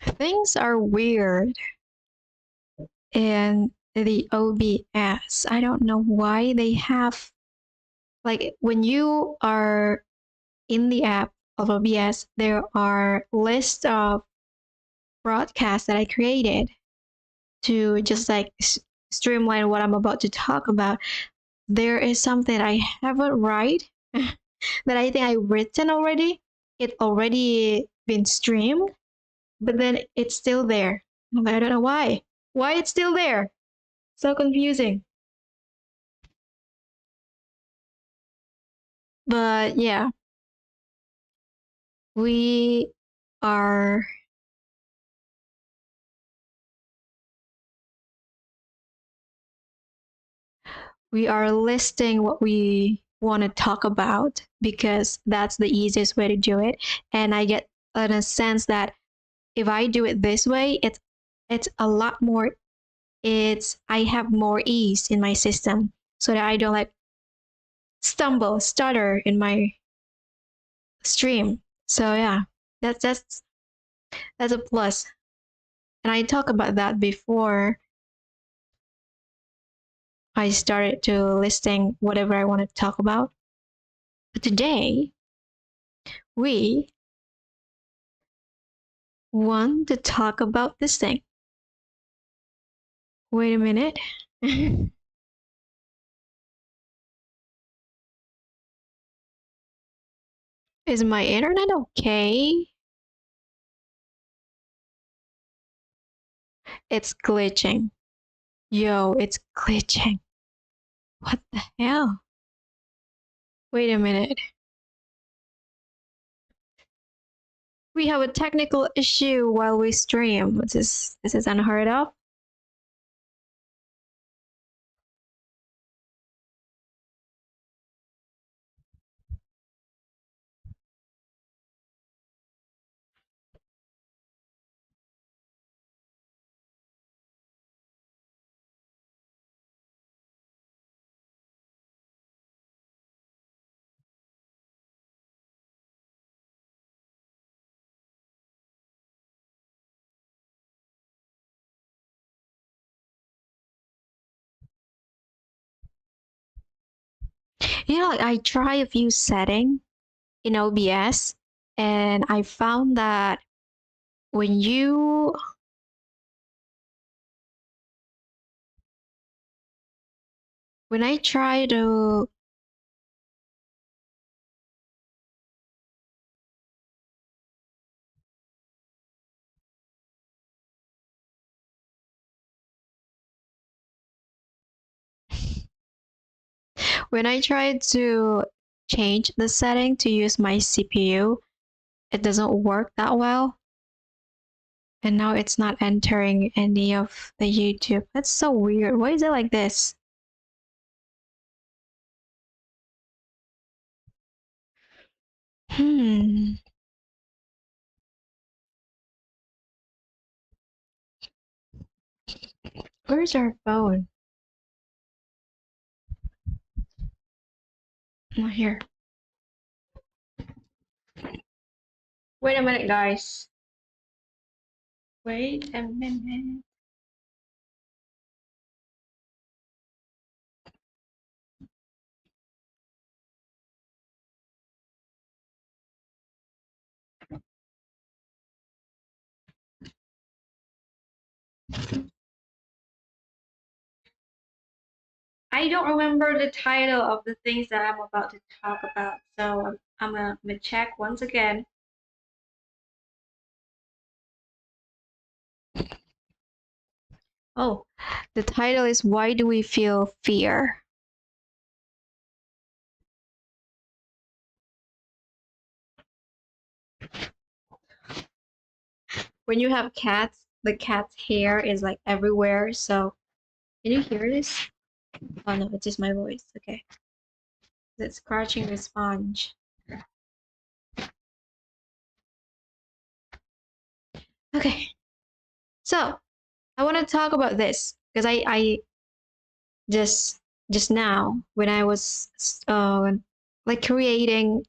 Things are weird in the OBS. I don't know why they have, like, when you are in the app of OBS, there are lists of broadcasts that I created to just like streamline what I'm about to talk about. There is something I haven't write that I think I written already. It already been streamed, but then it's still there. I don't know why. Why it's still there? So confusing. But yeah, we are listing what we want to talk about because that's the easiest way to do it. And I get in a sense that if I do it this way, it's a lot more. I have more ease in my system so that I don't like stutter in my stream. So yeah, that's a plus. And I talked about that before I started to listing whatever I want to talk about. But today we want to talk about this thing. Wait a minute. Is my internet okay? It's glitching. Yo, it's glitching. What the hell? Wait a minute. We have a technical issue while we stream. This is unheard of. You know, like I try a few settings in OBS and I found that when you when I try to when I try to change the setting to use my CPU, it doesn't work that well. And now it's not entering any of the YouTube. That's so weird. Why is it like this? Where's our phone? Oh, here. Wait a minute, guys. Wait a minute. I don't remember the title of the things that I'm about to talk about, so I'm gonna check once again. Oh, the title is Why Do We Feel Fear? When you have cats, the cat's hair is like everywhere, so can you hear this? Oh no, it's just my voice. Okay. It's scratching the sponge. Okay. So I want to talk about this because I just now when I was like creating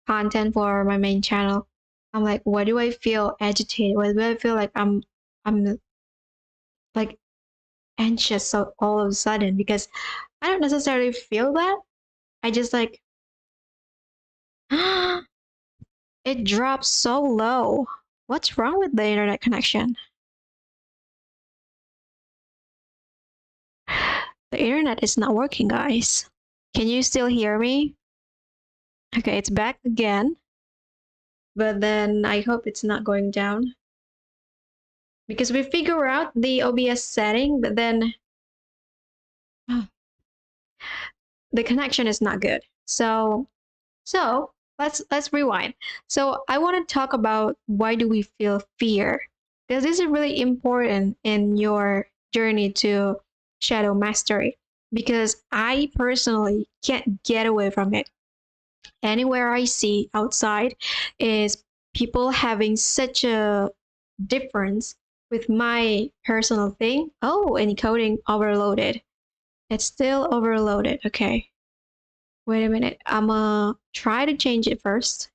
content for my main channel, I'm like, why do I feel agitated? Why do I feel like I'm like anxious so all of a sudden? Because I don't necessarily feel that. I just like it drops so low. What's wrong with the internet connection? The internet is not working, guys. Can you still hear me? Okay, it's back again. But then I hope it's not going down. Because we figure out the OBS setting, but then the connection is not good. So let's rewind. So I want to talk about why do we feel fear? Because this is really important in your journey to shadow mastery. Because I personally can't get away from it. Anywhere I see outside is people having such a difference with my personal thing. Oh, encoding overloaded. It's still overloaded. Okay. Wait a minute. I'm gonna try to change it first.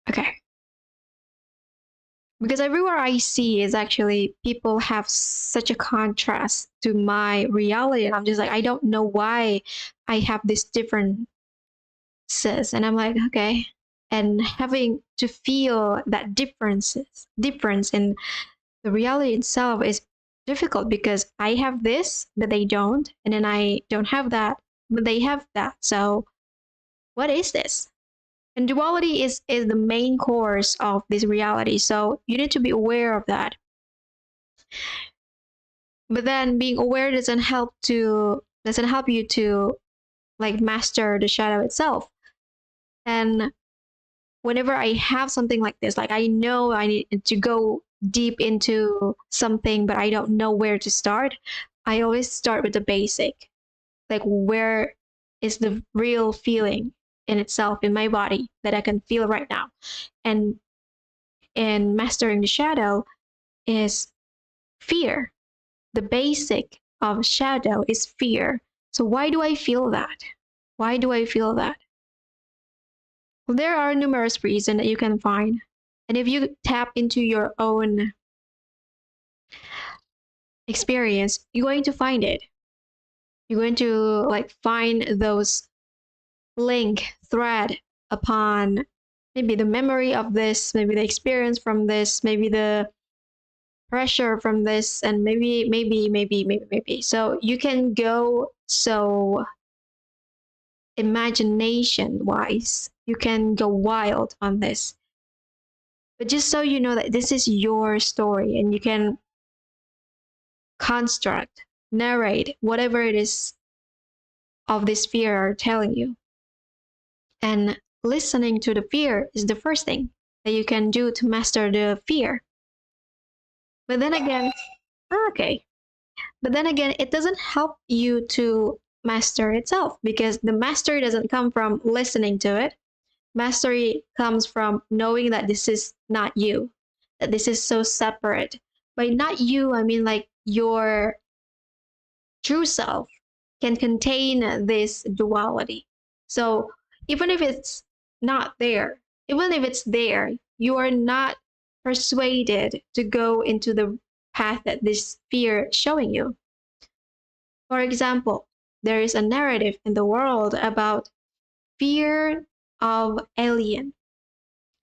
Okay. Because everywhere I see is actually people have such a contrast to my reality. And I'm just like, I don't know why I have this differences. And I'm like, okay. And having to feel that difference in the reality itself is difficult because I have this, but they don't. And then I don't have that, but they have that. So what is this? And duality is the main course of this reality. So you need to be aware of that. But then being aware doesn't help you to like master the shadow itself. And whenever I have something like this, like I know I need to go deep into something, but I don't know where to start, I always start with the basic. Like, where is the real feeling in itself in my body that I can feel right now? And mastering the shadow is fear. The basic of shadow is fear. So why do I feel that? Why do I feel that? Well, there are numerous reasons that you can find. And if you tap into your own experience, you're going to find it. You're going to like find those link thread upon maybe the memory of this, maybe the experience from this, maybe the pressure from this, and maybe. So you can go so imagination wise, you can go wild on this. But just so you know that this is your story and you can construct, narrate whatever it is of this fear are telling you. And listening to the fear is the first thing that you can do to master the fear. But then again, okay. But then again, it doesn't help you to master itself because the mastery doesn't come from listening to it. Mastery comes from knowing that this is not you, that this is so separate. By not you, I mean like your true self can contain this duality. So even if it's not there, even if it's there, you are not persuaded to go into the path that this fear is showing you. For example, there is a narrative in the world about fear of alien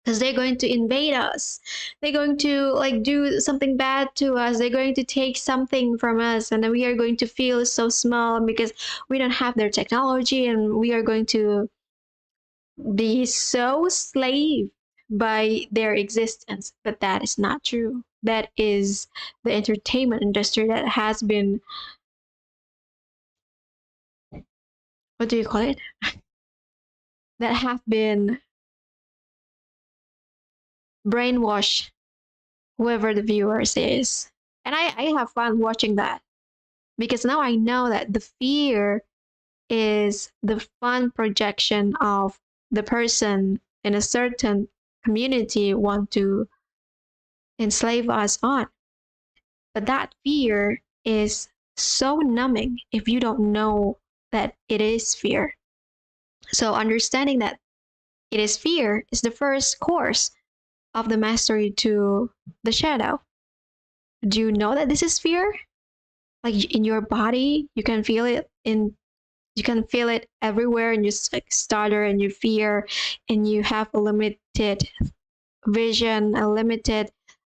because they're going to invade us. They're going to like do something bad to us. They're going to take something from us and then we are going to feel so small because we don't have their technology and we are going to be so slave by their existence. But that is not true. That is the entertainment industry that has been, what do you call it? That have been brainwash whoever the viewers is. And I have fun watching that because now I know that the fear is the fun projection of the person in a certain community want to enslave us on. But that fear is so numbing if you don't know that it is fear. So understanding that it is fear is the first course of the mastery to the shadow. Do you know that this is fear? Like in your body, you can feel it everywhere, and you like stutter and you fear, and you have a limited vision, a limited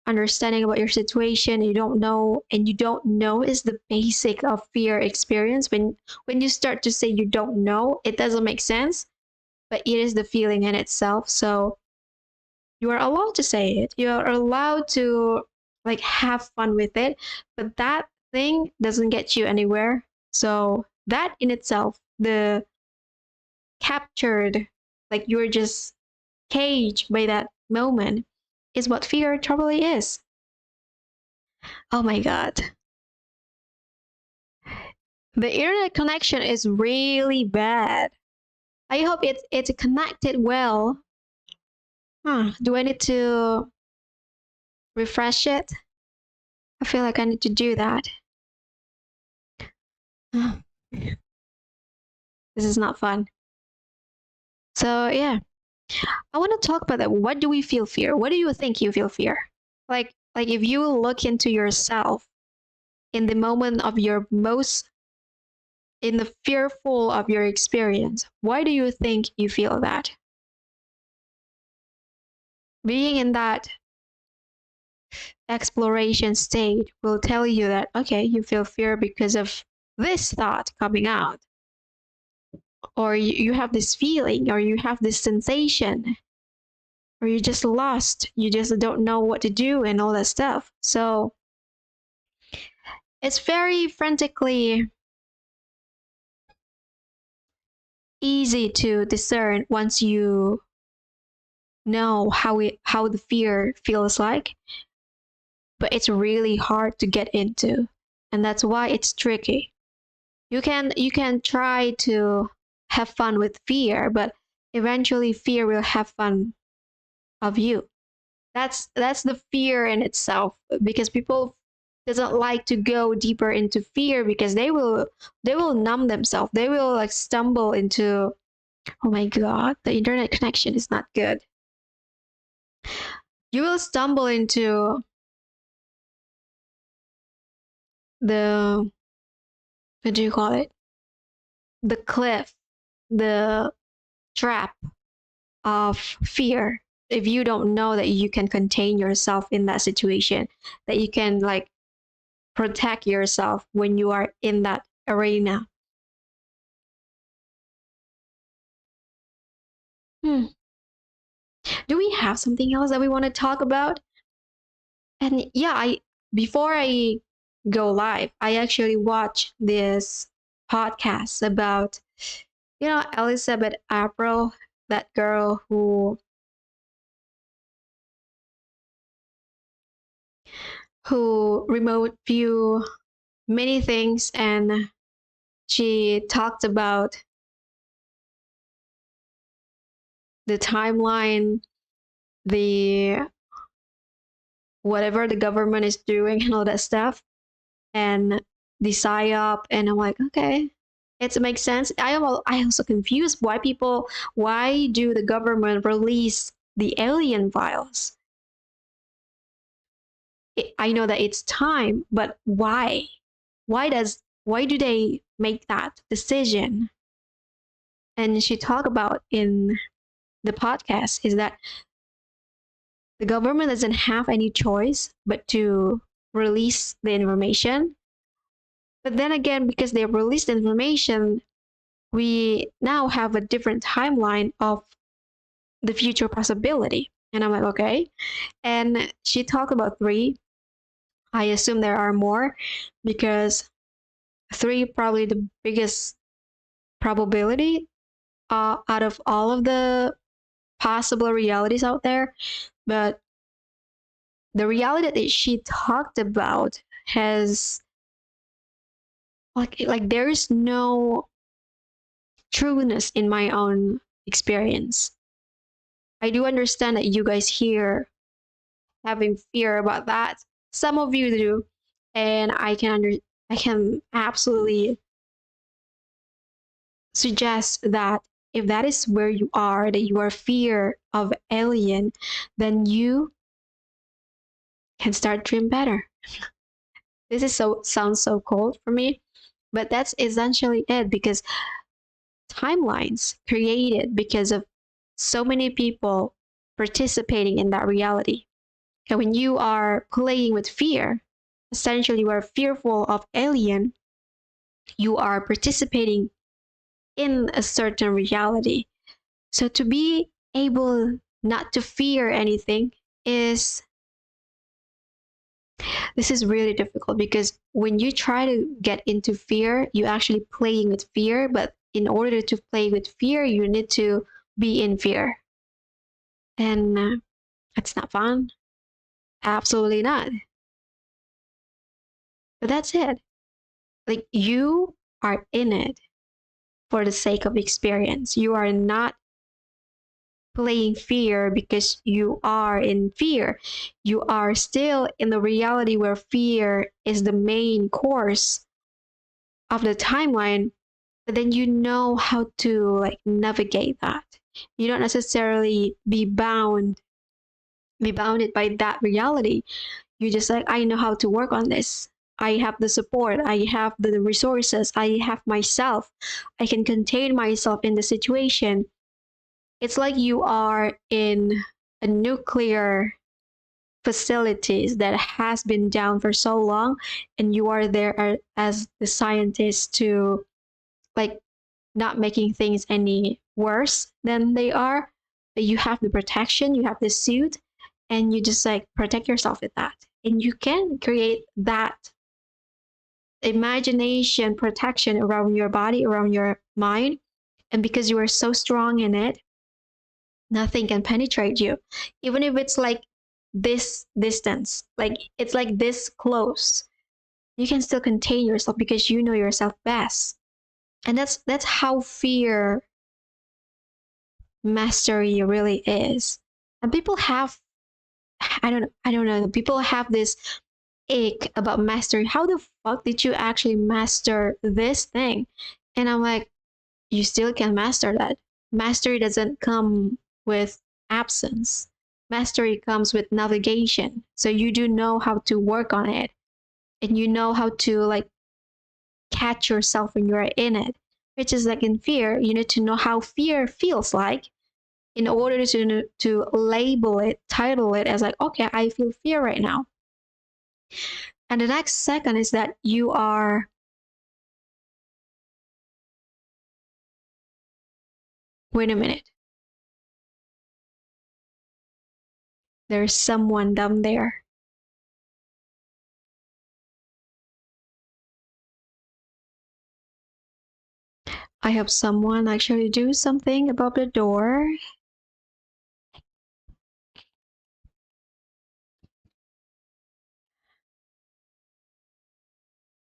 understanding about your situation. You don't know, and you don't know is the basic of fear experience. When you start to say you don't know, it doesn't make sense, but it is the feeling in itself. So you are allowed to say it. You are allowed to like have fun with it, but that thing doesn't get you anywhere. So that in itself, the captured, like you're just caged by that moment, is what fear truly is. Oh my god. The internet connection is really bad. I hope it's connected well. Do I need to refresh it? I feel like I need to do that. This is not fun. So yeah, I want to talk about that. What do we feel fear? What do you think you feel fear? Like if you look into yourself in the moment of your most in the fearful of your experience, why do you think you feel that? Being in that exploration state will tell you that, okay, you feel fear because of this thought coming out, or you have this feeling, or you have this sensation, or you're just lost, you just don't know what to do and all that stuff. So it's very frantically easy to discern once you know how the fear feels like, but it's really hard to get into, and that's why it's tricky. You can try to have fun with fear, but eventually fear will have fun of you. That's the fear in itself, because people doesn't like to go deeper into fear because they will numb themselves. They will like stumble into, oh my god, the internet connection is not good. You will stumble into the, what do you call it? The cliff, the trap of fear, if you don't know that you can contain yourself in that situation, that you can like protect yourself when you are in that arena. Hmm. Do we have something else that we want to talk about? And yeah, I before I go live, I actually watched this podcast about, Elizabeth April, that girl who remote view many things, and she talked about the timeline, the whatever the government is doing and all that stuff, and the psyop. And I'm like, okay, it makes sense. I also confused why do the government release the alien files? I know that it's time, but why? Why do they make that decision? And she talked about in the podcast is that the government doesn't have any choice but to release the information. But then again, because they released the information, we now have a different timeline of the future possibility. And I'm like, okay. And she talked about three. I assume there are more, because three probably the biggest probability out of all of the possible realities out there. But the reality that she talked about has like there is no trueness in my own experience. I do understand that you guys here having fear about that. Some of you do, and I can absolutely suggest that if that is where you are, that you are fear of alien, then you can start dream better. This is so sounds so cold for me, but that's essentially it, because timelines created because of so many people participating in that reality. And when you are playing with fear, essentially you are fearful of alien, you are participating in a certain reality. So to be able not to fear anything is this is really difficult, because when you try to get into fear, you actually playing with fear, but in order to play with fear, you need to be in fear. And it's not fun. Absolutely not. But that's it. Like, you are in it for the sake of experience. You are not playing fear because you are in fear. You are still in the reality where fear is the main course of the timeline, but then you know how to like navigate that. You don't necessarily be bounded by that reality. You just like, I know how to work on this. I have the support, I have the resources, I have myself. I can contain myself in the situation. It's like you are in a nuclear facilities that has been down for so long, and you are there as the scientist to like not making things any worse than they are. But you have the protection, you have the suit, and you just like protect yourself with that. And you can create that imagination protection around your body, around your mind. And because you are so strong in it, nothing can penetrate you. Even if it's like this distance, like it's like this close, you can still contain yourself because you know yourself best. And that's how fear mastery really is. And people have I don't know, people have this ache about mastery. How the fuck did you actually master this thing? And I'm like, you still can master that. Mastery doesn't come with absence. Mastery comes with navigation. So you do know how to work on it, and you know how to like catch yourself when you're in it. Which is like in fear, you need to know how fear feels like in order to label it, title it as like, okay, I feel fear right now. And the next second is that you are, wait a minute, there's someone down there. I hope someone actually do something about the door.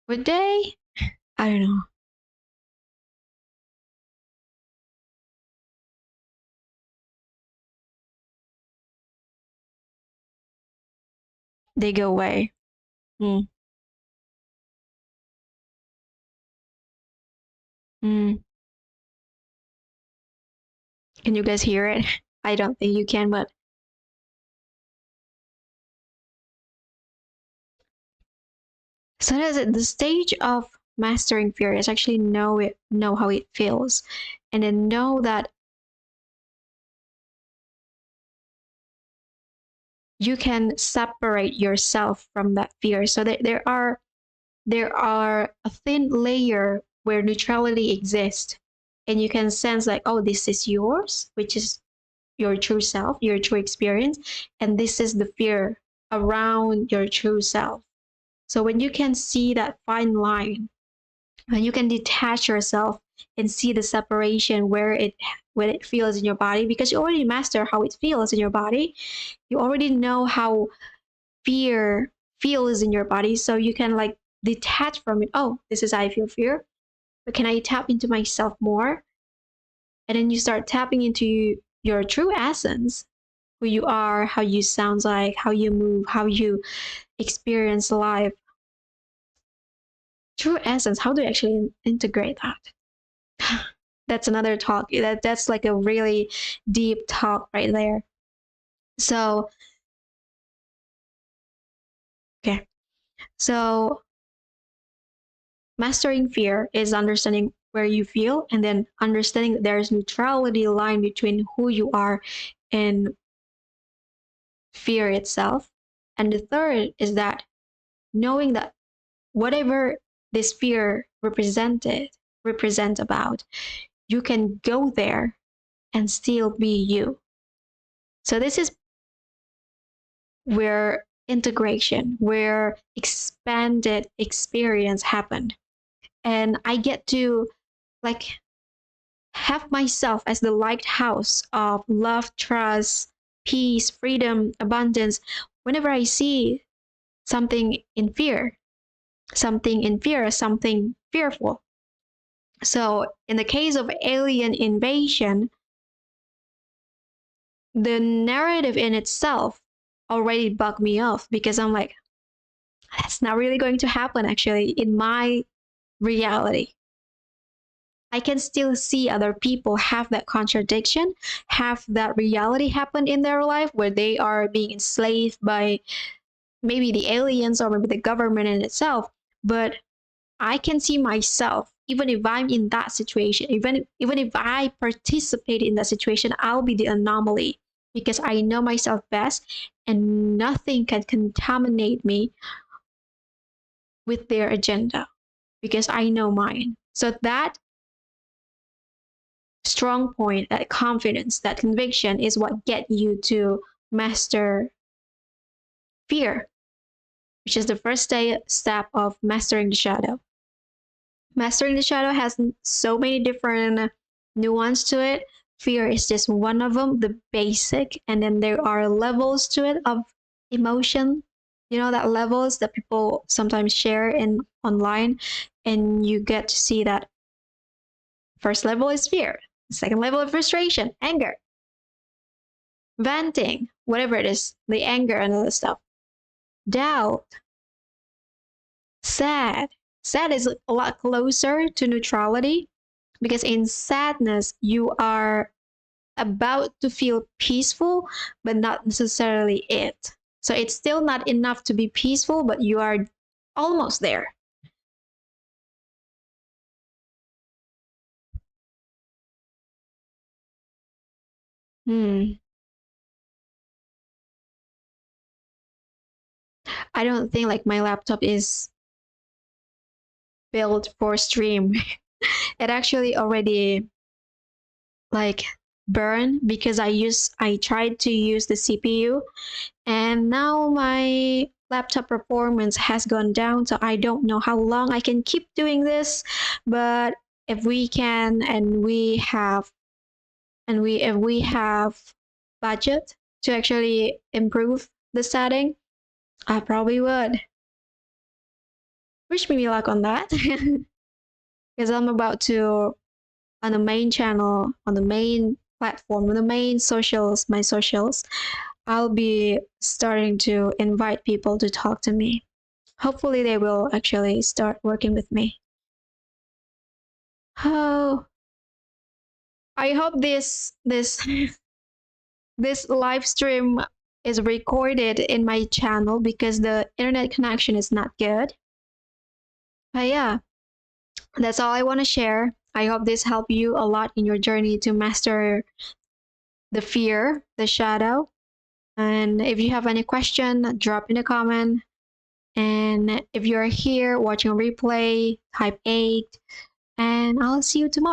Would they? I don't know. They go away. Mm. Mm. Can you guys hear it? I don't think you can, but so that's it. The stage of mastering fear is actually know how it feels, and then know that you can separate yourself from that fear. So that there are a thin layer where neutrality exists, and you can sense like, oh, this is yours, which is your true self, your true experience, and this is the fear around your true self. So when you can see that fine line, when you can detach yourself and see the separation where it when it feels in your body, because you already master how it feels in your body, you already know how fear feels in your body, so you can like detach from it. Oh, this is how I feel fear, but can I tap into myself more? And then you start tapping into your true essence, who you are, how you sound like, how you move, how you experience life. True essence, how do you actually integrate that? That's another talk. That's like a really deep talk right there. So, okay. So, mastering fear is understanding where you feel and then understanding that there is neutrality line between who you are and fear itself. And the third is that knowing that whatever this fear represent about, you can go there and still be you. So this is where integration, where expanded experience happened. And I get to like have myself as the lighthouse of love, trust, peace, freedom, abundance. Whenever I see something in fear, something fearful. So in the case of alien invasion, the narrative in itself already bugged me off because I'm like, that's not really going to happen actually in my reality. I can still see other people have that contradiction, have that reality happen in their life where they are being enslaved by maybe the aliens or maybe the government in itself. But I can see myself, even if I'm in that situation, even if I participate in that situation, I'll be the anomaly because I know myself best and nothing can contaminate me with their agenda because I know mine. So that strong point, that confidence, that conviction is what get you to master fear, which is the first step of mastering the shadow. Mastering the shadow has so many different nuance to it. Fear is just one of them, the basic, and then there are levels to it of emotion. You know that levels that people sometimes share in online, and you get to see that first level is fear, second level of frustration, anger, venting, whatever it is, the anger and all that stuff, doubt, sad. Sad is a lot closer to neutrality because in sadness, you are about to feel peaceful, but not necessarily it. So it's still not enough to be peaceful, but you are almost there. Hmm. I don't think like my laptop is built for stream. It actually already like burn because I tried to use the CPU and now my laptop performance has gone down, so I don't know how long I can keep doing this. But if we can and we have and we if we have budget to actually improve the setting, I probably would. Wish me luck on that. Because I'm about to on the main channel, on the main platform, on the main socials, my socials, I'll be starting to invite people to talk to me. Hopefully they will actually start working with me. Oh, I hope this this live stream is recorded in my channel because the internet connection is not good. But yeah, that's all I want to share. I hope this helped you a lot in your journey to master the fear, the shadow. And if you have any question, drop in a comment. And if you're here watching a replay, type 8. And I'll see you tomorrow.